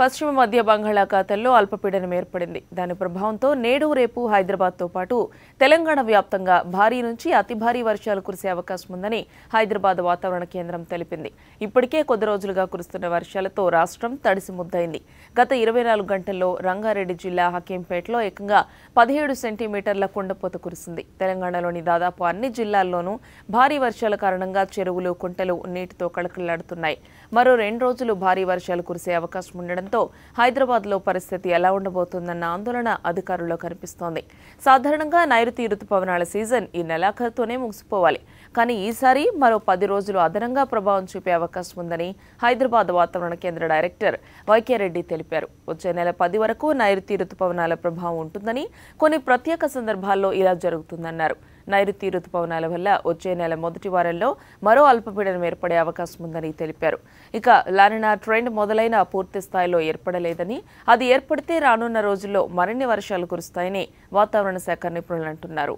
పశ్చిమ మధ్య బంగాళాఖాతంలో అల్పపీడనం ఏర్పడింది. దాని ప్రభావంతో నేడు రేపు హైదరాబాద్తో పాటు తెలంగాణ వ్యాప్తంగా భారీ నుంచి అతి భారీ వర్షాలు కురిసే అవకాశం ఉందని హైదరాబాద్ వాతావరణ కేంద్రం తెలిపింది. ఇప్పటికే కొద్ది రోజులుగా కురుస్తున్న వర్షాలతో రాష్ట్రం తడిసి ముద్దైంది. గత 24 గంటల్లో రంగారెడ్డి జిల్లా హకీంపేటలో ఏకంగా 17 సెంటీమీటర్ల కుండపోత కురిసింది. తెలంగాణలోని దాదాపు అన్ని జిల్లాల్లోనూ భారీ వర్షాల కారణంగా చెరువులు, కుంటలు నీటితో కళకళలాడుతున్నాయి. మరో 2 రోజులు భారీ వర్షాలు కురిసే అవకాశం ఉండడంతో హైదరాబాద్లో పరిస్థితి ఎలా ఉండబోతుందన్న ఆందోళన అధికారుల్లో కనిపిస్తోంది. సాధారణంగా నైరుతి రుతుపవనాల సీజన్ ఈ నెలాఖరుతోనే ముగిసిపోవాలి. కానీ ఈసారి మరో 10 రోజులు అదనంగా ప్రభావం చూపే అవకాశం ఉందని హైదరాబాద్ వాతావరణ కేంద్ర డైరెక్టర్ వైకే రెడ్డి తెలిపారు. వచ్చే నెల 10 వరకు నైరుతి రుతుపవనాల ప్రభావం ఉంటుందని, కొన్ని ప్రత్యేక సందర్భాల్లో ఇలా జరుగుతుందన్నారు. నైరుతి రుతుపవనాల వల్ల వచ్చే నెల మొదటి వారంలో మరో అల్పపీడనం ఏర్పడే అవకాశం ఉందని తెలిపారు. ఇక లానినా ట్రెండ్ మొదలైన పూర్తి స్థాయిలో ఏర్పడలేదని, అది ఏర్పడితే రానున్న రోజుల్లో మరిన్ని వర్షాలు కురుస్తాయని వాతావరణ శాఖ నిపుణులు అంటున్నారు.